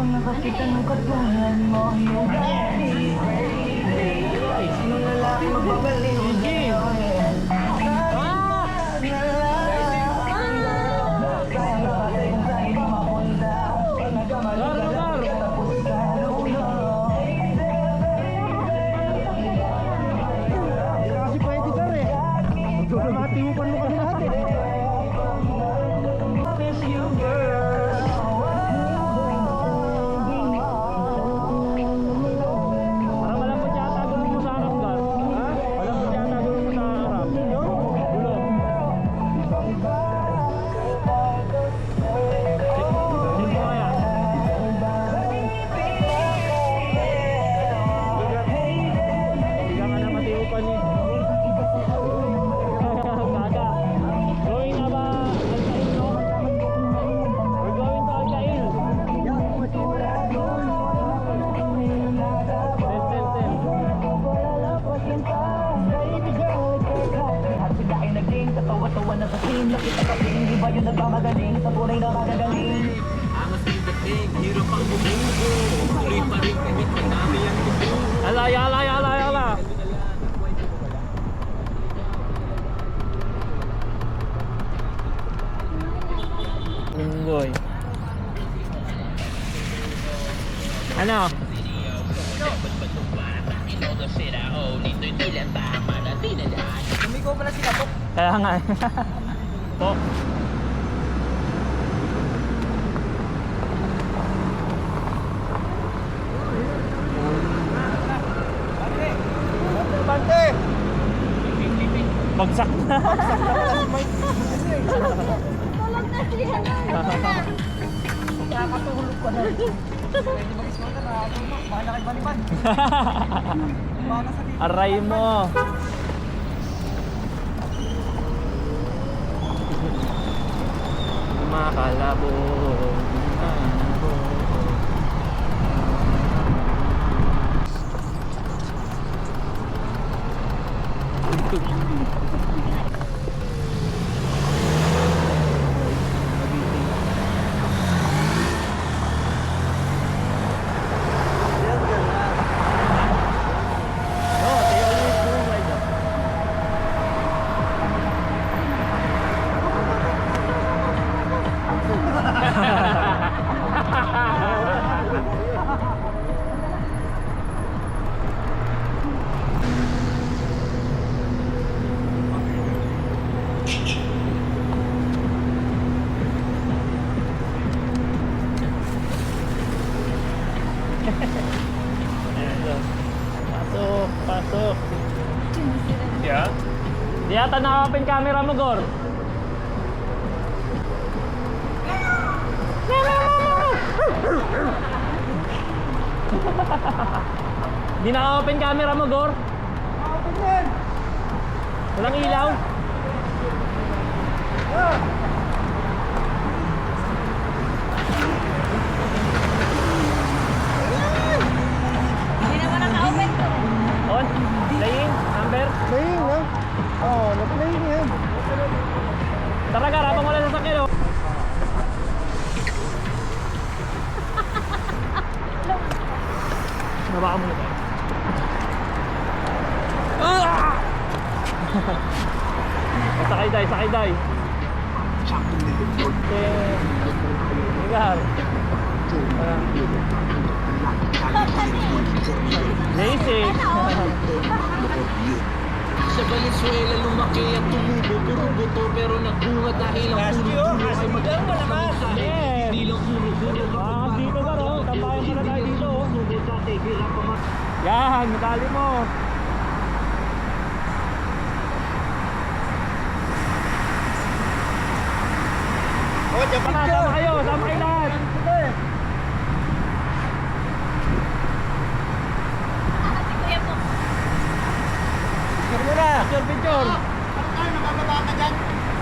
Nakakita ng katulad mo yung sinong lalaki magbabalik sa'yo Kasi pwede ka rin. Matimupan mo kasi natin. Miss you girl. Parang malambot yata gulong mo sa harap, Gar. Ha? Malambot yata gulong mo sa harap. Gulong? Gulong. Check mo kaya. Hindi ka na matiupan eh. Gaga. Going na ba? Alcail, no? We're going to Alcail. At sila ay naging katawa-tawa na sa team. Lakit at kaping, di ba yun nagmamagaling sa tunay na magagaling? Angas yung dating, hirap ang bumubo. Tuloy pa rin kahit madami ang tubo. Ala, yala, yala, yala. Linggoy. Ano? Lumigo pala sila po. Kaya nga. Po. Bante! Bagsak na. Tulog na siya na. Nakakatulog ko na. Pwede mag-ismang ka na. Bahala kay Baliban. Bahala sa dito. Aray mo. Makalabo. Pasok, pasok. Yeah? Di yata naka-open camera mo, Gor. Di naka-open camera mo, Gor. Open yan! Walang ilaw. Hindi naman naka-open to. On, playing, number. Playing ha? Oo, na-playing yan. Tara, Gar, habang wala sasakyan, oh. Nabaka mo na tayo. Sakay, day, sakay, day. Gar. Lazy. Sa Valenzuela lumaki at tumubo. Puro buto pero nagbunga dahil ang puno-puno ay magkakasama sa Yes. hindi lang puro-puno. Dito, Gar, oh. Tampayan ka na tayo dito, oh. Yan, madali mo. Oh, dyan Sama, sama kayo lahat. Si Kuya po. Picture, picture. Ano, nakababa ka dyan?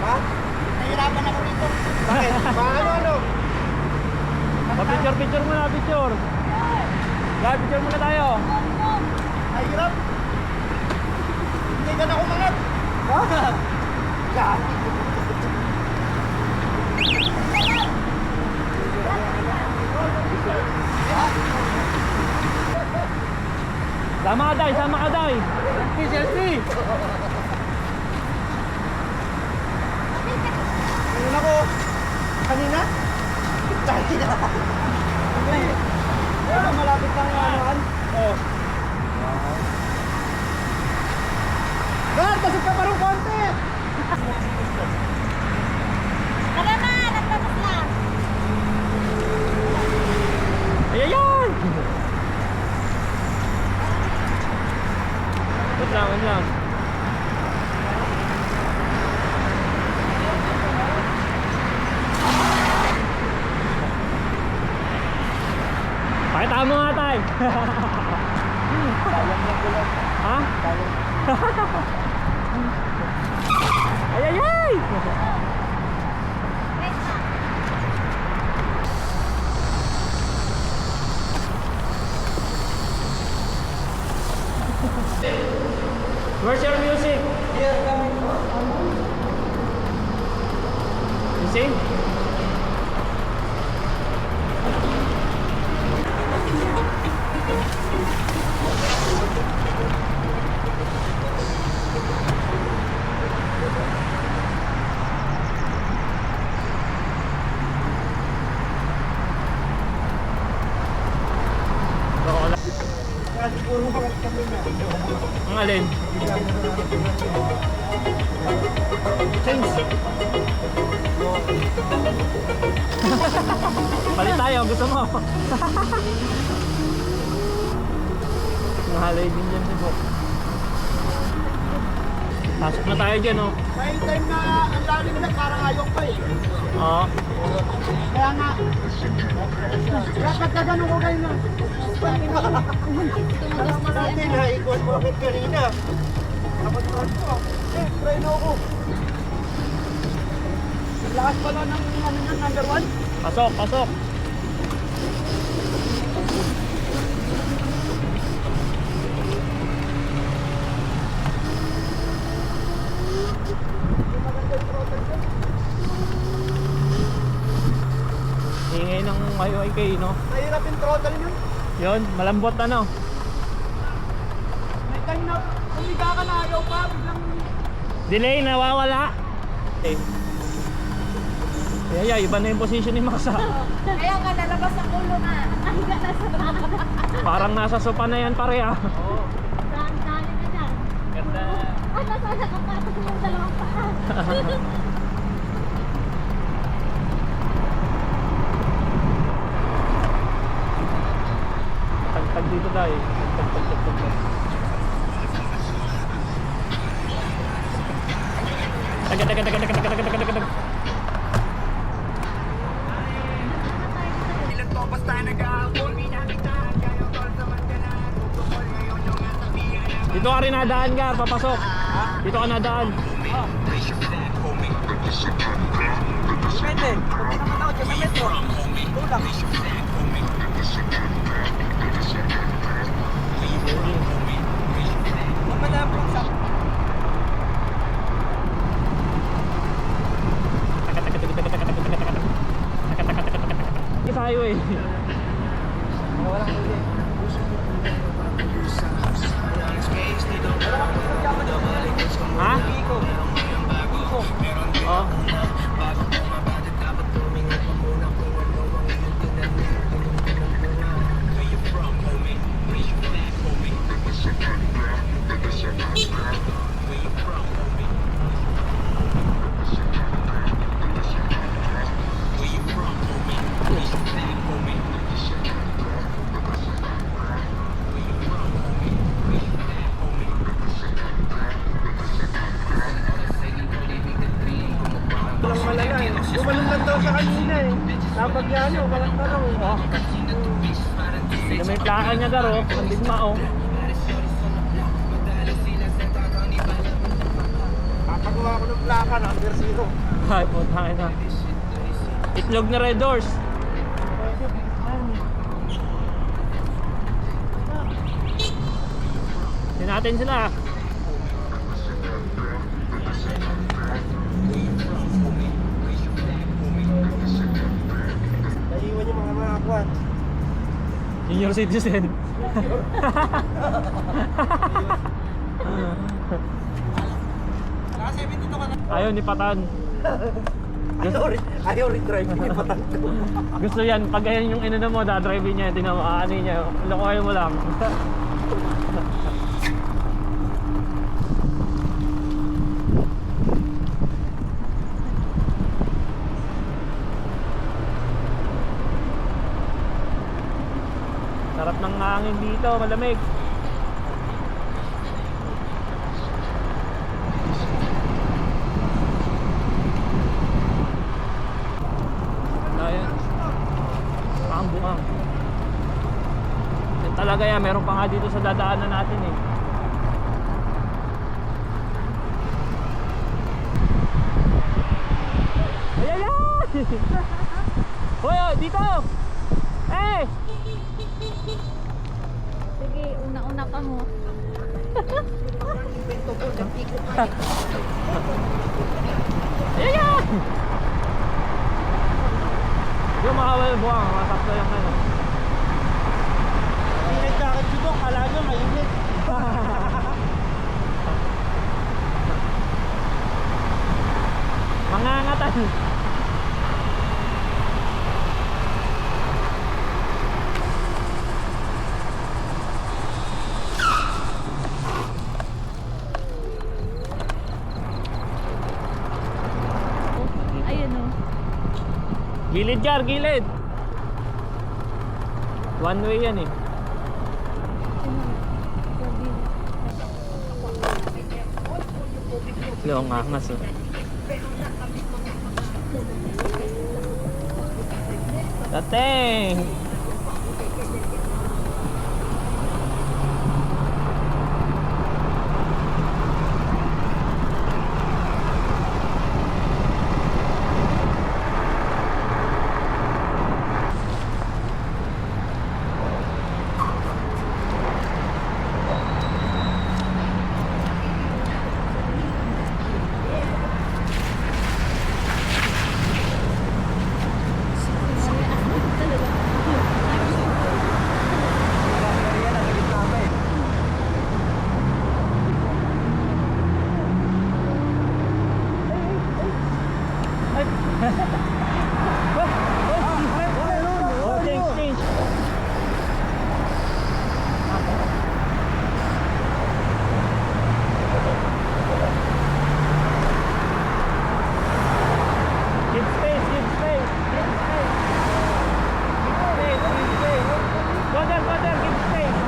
Ha? Nahirapan Lalaban ako dito. Bakit? Ano? Pa-picture muna, picture. Yeah, picture muna tayo. Ay, hirap. Hindi ka na kumangat. Bakit? Gagi. Sama ka, Day. Selfie. Ano ako? Kanina? Kanina. Ano, malapit lang yung anuhan? Oo. Gar, pasok ka parang konti! Tara na, nagtapos na. Ayayay! Wait lang. Pakita mo nga, Tay. Ha? Ayayay! Wait na. Where's your music? Here, coming. You sing? Kasi puro kami na. Ang alin? Change. Palit tayo, gusto mo? Nahalay din dyan si Bok. Pasok na tayo dyan, oh. May time na ang lalim na parang ayaw pa eh. Oo. Kaya nga. Dapat na ganun ko kayo na. Alam mo natin ha, ikon mo agad kanina. Dapat na ako. Try na ako. Lakas pala ng ano yan, number 1. Pasok. Ingay ng IYK, no? Mahirap yung throttle yun. Yun, malambot ano. May time na umiga ka na ayaw pa. Biglang Delay, nawawala. Yaya, iba na yung position ni Maxa. Kaya nga, lalabas ang ulo na. Higa na sa baka. Parang nasa sopa na yan pareha. Daan-daanin na dyan. Ganda. Ah, nasa nakapatag yung dalawang paa. Tagtag dito tayo. Tagtag. Tagtag. Dito ka rin nadaan ka, papasok. Dito ka nadaan. depende. Kung naman ako dyan sa metro, kulang. Kung malapong sa Sa highway. walang huli. Ha? Biko. Oh. Walang malala eh. Gumalong lang daw sa kanina eh. Tapag niya ano, walang tanong. Oh. Yung may plaka niya daro, ang digma oh. Papagawa Gagawa ko ng plaka, number 0. Ay, putangin na. Itlog na Red Doors. Hindi natin sila. Naiiwan yung mga kwan. Senior citizen. Naka 72 ka na. Ayaw ni Patan. Ayaw rin-drive, hindi pa tanto. Gusto yan, pag ganyan yung inano mo, dadrive niya, ano niya, lokohin mo lang. Sarap ng hangin dito, malamig. Ayan. Buang-buang. Yan talaga yan, meron pa nga dito sa dadaanan natin eh. Ayan yan! Hoy, oh, dito! Eh! Sige, una-una ka mo. Ayan yan! Yung makawal buwang, masakto yung ano. Init jacket dito, kala nyo mainit. Mangangatan. Ayun o. Gilid jar, gilid. One way yan eh. Long angas oh. Dating! Oh, change. Give space. Go there, give space.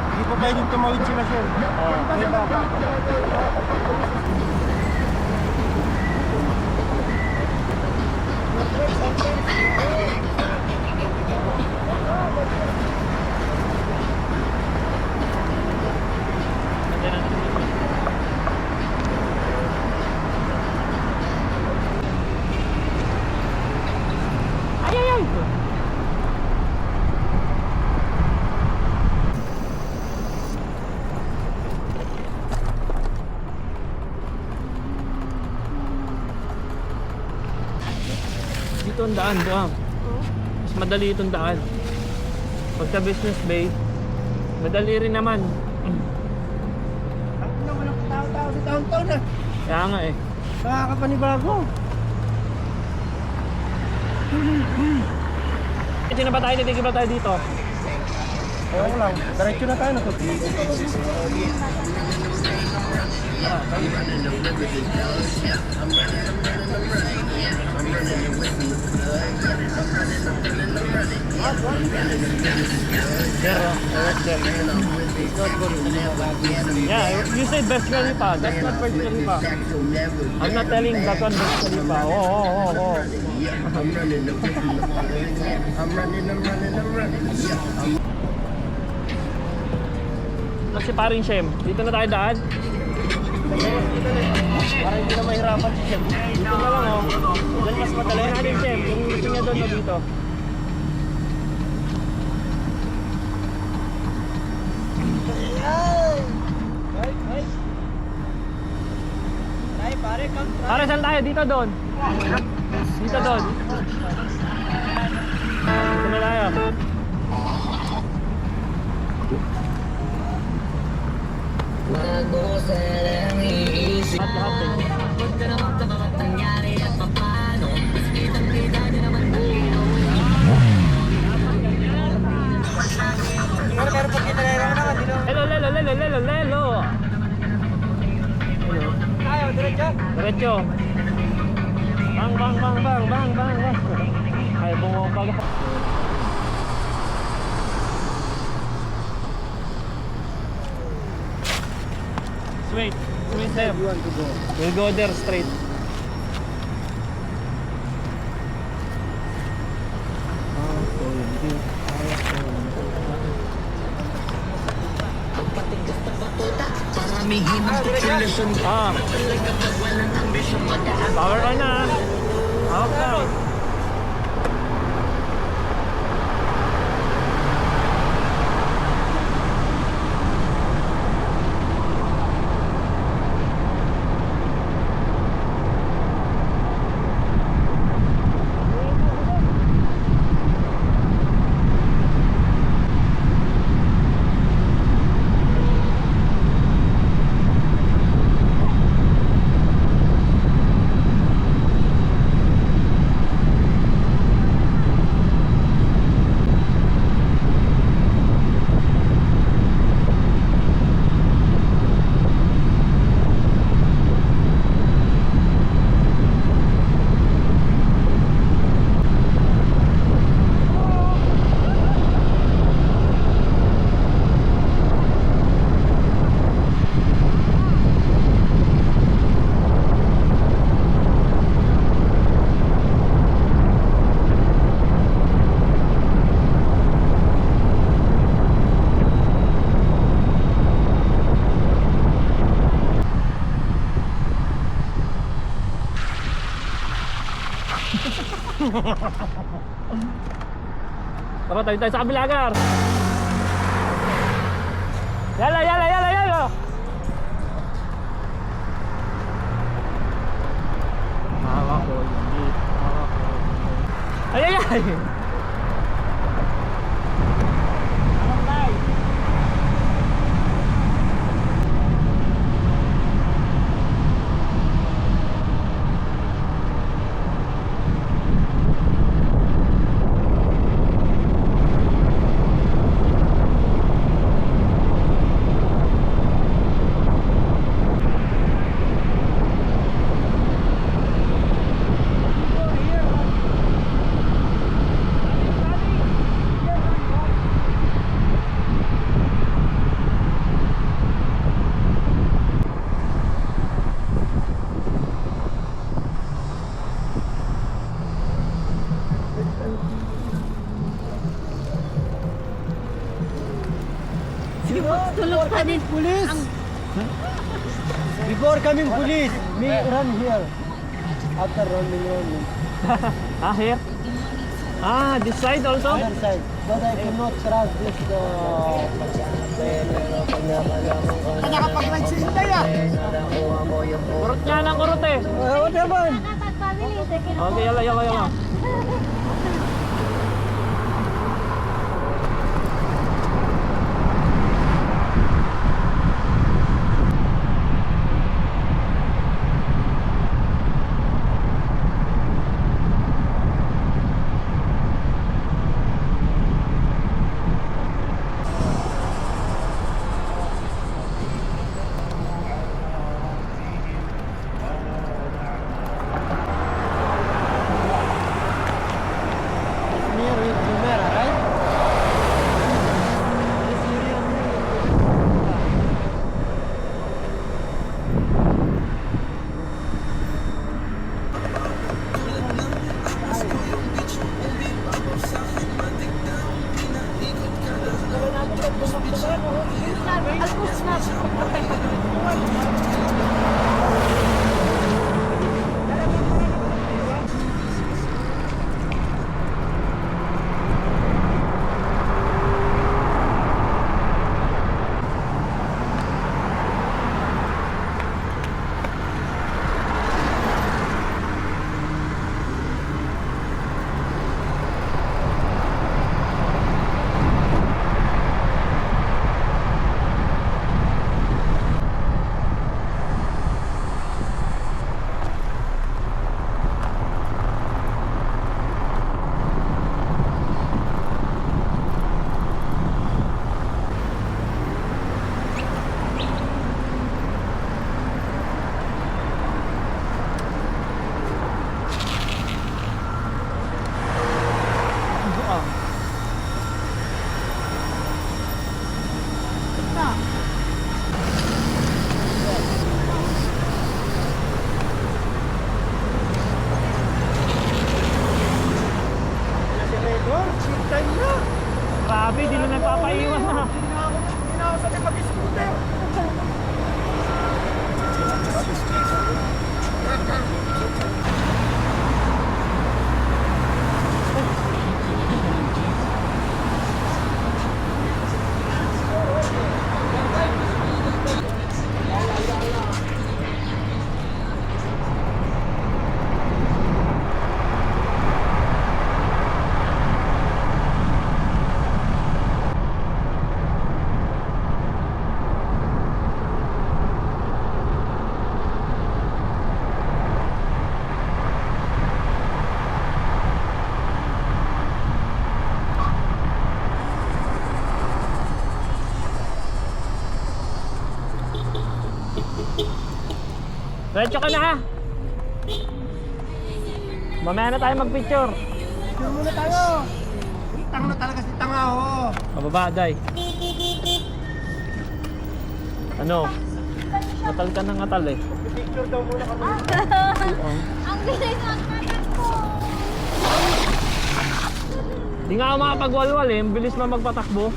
Hindi pa pwedeng tumawid sila sir. Diba? Ay! Dito ang daan, buwang. Mas madali itong daan. Pagka Business Bay, madali rin naman. Ang naman ang tao-tao sa taon-taon na. Kaya nga eh. Nakakapanibago. Titigil ba tayo dito? Oo lang, diretso na tayo na to. There, right there. Yeah, you say Burj Khalifa. That's not Burj Khalifa. I'm not telling that one Burj Khalifa. Oh. I'm running. Kasi paring Shem, dito na tayo daan. Para hindi na mahirapan si Chef. Dito na lang oh. Diyan mas madali natin Shem. Kung gusto niya doon o dito. Ay, pare, come try. Para saan tayo? Dito doon. Dito doon. Dito na tayo. Lahat eh. Pero pag kinalaman naman, hindi naman. Lelo. Tayo, diretso. Diretso. Bang. Ay, bumong pag. Straight there. You want to go? We'll go there straight. Ah. Power on na. Hawak na. Tara, tayo sa Kabilagar. Yala. Hawak ko. Ay. Tulog pa din. Police! Before coming police, me run here. After running. Ah, here? Ah, this side also? Other side. But I cannot cross this nakapag-ride ya? Kurot nga ng kurot eh. What naman? Okay, yala. Grabe, di na nagpapaiwan na. Hindi na ako sanay mag-scooter. Diretso ka na ha. Mamaya na tayo magpicture. Picture muna tayo. Tanga na talaga si Tanga, oh. Mababa, Day. Ano? Ngatal ka ng ngatal eh. Picture daw muna kami. Ang bilis ng kanan ko. Di nga ako makapagwalwal eh. Ang bilis mo magpatakbo.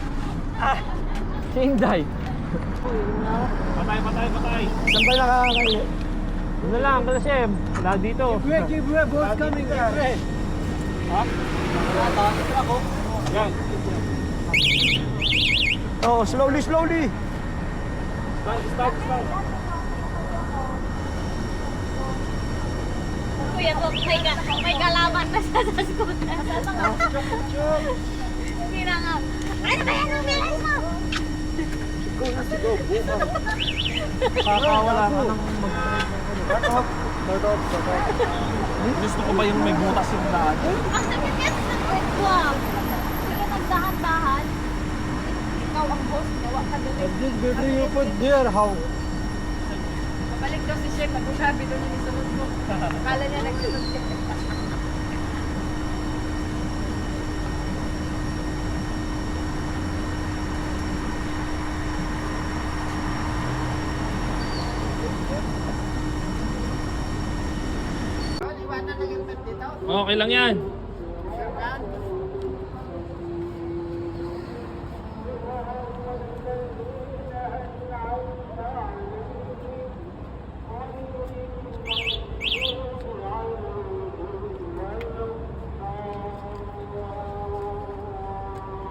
Si Inday. Patay. Saan ba nakakaya? Ano lang, kalasem. Wala dito. Giveaway, boss coming. Giveaway. Ha? Yan. Oh, slowly. Start. Kuya ko, may kalaban na sa scooter. Hindi na nga. Ano ba yan ang bilis mo? Kakawala ka ng Gusto ko ba yung may butas yung daan? Ang sakit yan sa kwet ko ah. Sige, magdahan-dahan. Ikaw ang boss, gawa ka doon. This battery you put there, how? Balik daw si Chef, at sabi doon yung isunod mo. Akala niya nagsunod ka. Okay lang yan.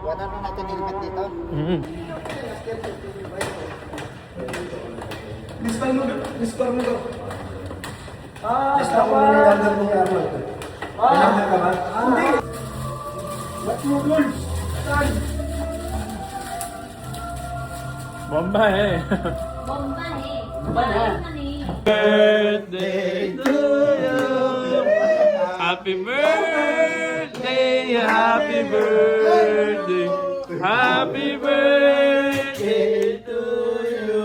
Wala na natin helmet dito. Dispar mo daw. Dispar mo na yung number mo yung armor. May number ka ba? Hindi. What's your goals? Saan? Bomba eh. Bomba eh. Bomba eh. Birthday to you. Happy birthday. Happy birthday. Happy birthday to you.